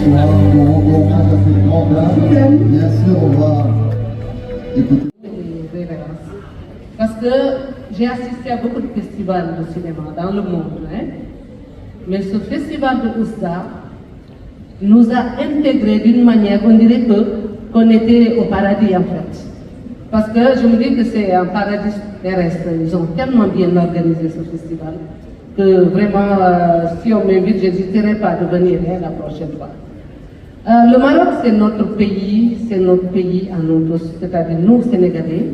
soir, nous rendons hommage à cette grande dame. Bien sûr, on va écouter. Parce que j'ai assisté à beaucoup de festivals de cinéma dans le monde, hein? Mais ce festival de Oujda nous a intégrés d'une manière, on dirait qu'on était au paradis en fait. Parce que je me dis que c'est un paradis terrestre. Ils ont tellement bien organisé ce festival que vraiment, si on m'invite, je n'hésiterai pas de venir la prochaine fois. Le Maroc, c'est notre pays à nous tous, c'est-à-dire nous, Sénégalais.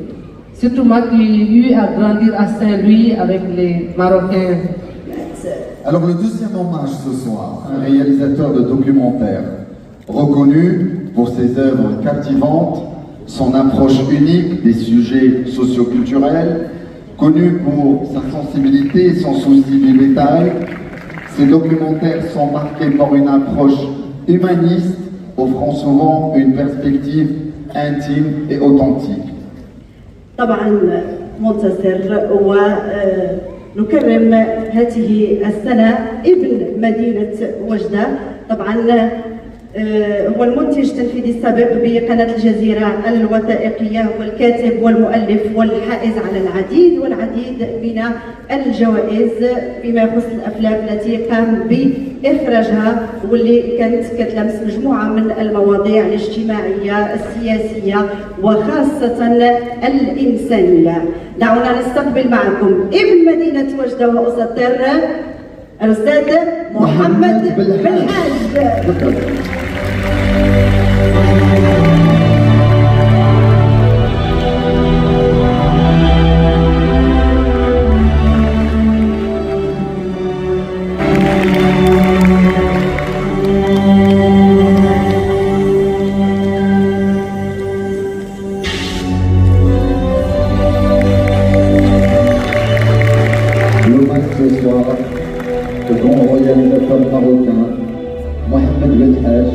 Surtout moi qui ai eu à grandir à Saint-Louis avec les Marocains. Alors le deuxième hommage ce soir, un réalisateur de documentaires, reconnu pour ses œuvres captivantes, son approche unique des sujets socioculturels, connu pour sa sensibilité et son souci du détail. Ses documentaires sont marqués par une approche humaniste, offrant souvent une perspective intime et authentique. طبعا منتصر ونكرم هذه السنة ابن مدينة وجدة. طبعا هو المنتج التنفيذي السابق بقناة الجزيرة الوثائقية والكاتب والمؤلف والحائز على والعديد من الجوائز فيما يخص الأفلام التي قام بإخراجها واللي كانت كتلمس مجموعة من المواضيع الاجتماعية السياسية وخاصة الإنسانية. دعونا نستقبل معكم ابن مدينة وجدة وأساطير الأستاذ محمد بالحاج. Ce soir, le grand réalisateur marocain, Mohamed Belhaj.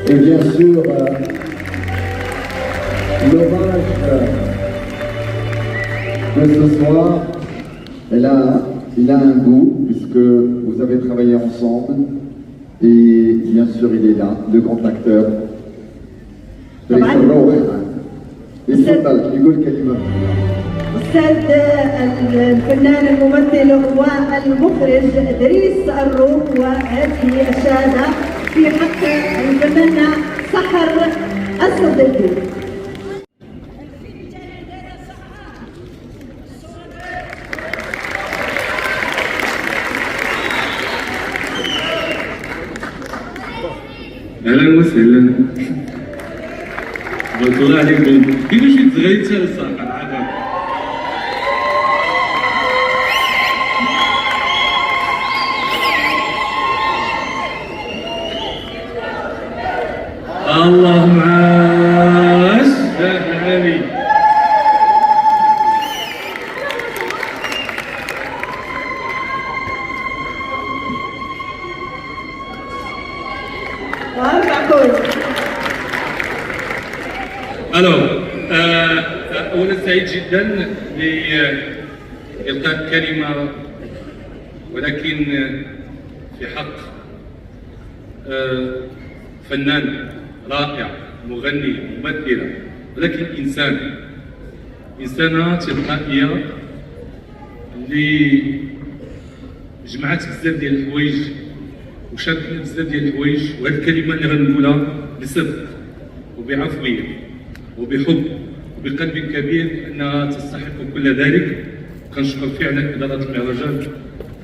Et bien sûr, l'hommage de ce soir, il a un goût, puisque vous avez travaillé ensemble, et bien sûr il est là, le grand acteur. أستاذ الفنان الممثل والمخرج إدريس الروح، وهذه الشهادة في حق الفنانة سحر الصديقي. اهلا وسهلا. بارك الله عليكم. كيفاش تزغيت الساق العرب؟ اللهم عاش هاني. أولا سعيد جدا لإلقاء كلمة، ولكن في حق فنان رائع، مغني، ممثلة، ولكن إنسانة تلقائية اللي جمعت بزاف ديال الحوايج وشاركنا بزاف ديال الحوايج. وهذه الكلمة اللي غنقولها بصدق وبعفوية وبحب وبقلب كبير انها تستحق كل ذلك. كنشكر فعلا اداره المهرجان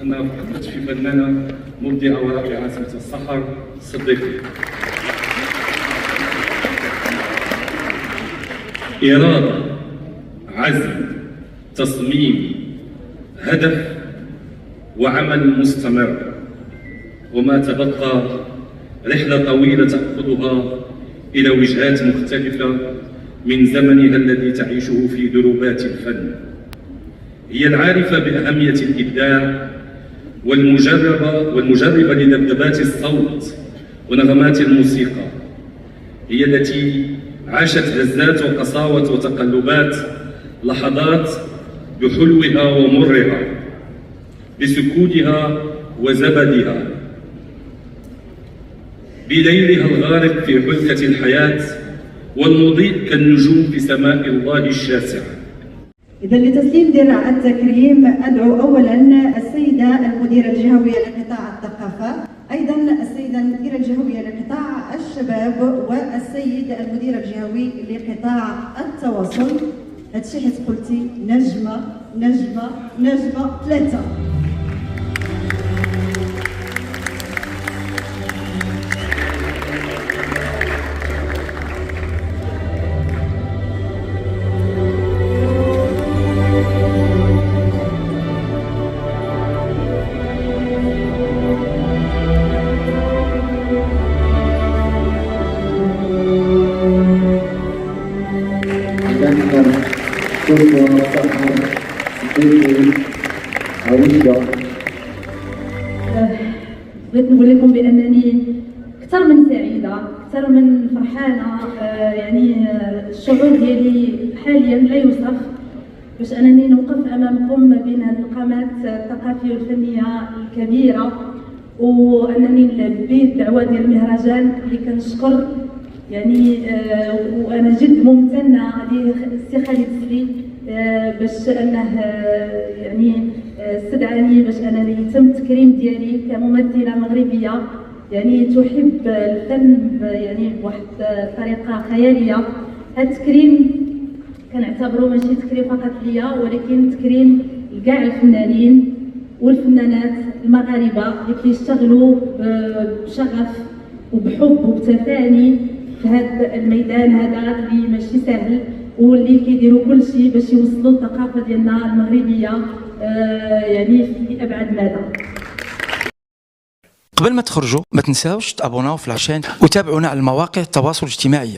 انها فكرت في فنانه مبدعه ورائعه اسمها سحر الصديقي. اراده، عزم، تصميم، هدف وعمل مستمر، وما تبقى رحله طويله تاخذها الى وجهات مختلفه من زمنها الذي تعيشه في دروبات الفن. هي العارفة بأهمية الإبداع والمجربة لذبذبات الصوت ونغمات الموسيقى، هي التي عاشت هزات وقساوة وتقلبات، لحظات بحلوها ومرها، بسكوتها وزبدها، بليلها الغارق في حلقة الحياة والمضيء كالنجوم في سماء الله الشاسع. إذا لتسليم درع التكريم أدعو أولا السيدة المديرة الجهوية لقطاع الثقافة، أيضا السيدة المديرة الجهوية لقطاع الشباب، والسيد المدير الجهوي لقطاع التواصل. هادشي حيت قلتي نجمة نجمة نجمة ثلاثة. بغيت نقول لكم بانني اكثر من سعيده، اكثر من فرحانه. يعني الشعور ديالي حاليا لا يوصف باش انني نوقف امامكم بين هذه القامات الثقافيه والفنيه الكبيره، وانني نلبي الدعوه ديال المهرجان اللي كنشكر يعني وانا جد ممتنه للسي خالد سلي باش انه يعني استدعاني باش انني يتم التكريم ديالي كممثله مغربيه يعني تحب الفن يعني بواحد الطريقه خياليه. هذا التكريم كنعتبره ماشي تكريم فقط ليا، ولكن تكريم لكاع الفنانين والفنانات المغاربه اللي كيشتغلوا بشغف وبحب وبتفاني في هذا الميدان هذا اللي ماشي سهل، واللي كيديروا كل شيء باش يوصلوا الثقافه ديالنا المغربيه يعني في ابعد مدى. قبل ما تخرجوا ما تنساوش تابوناو في العشان وتابعونا على المواقع التواصل الاجتماعي.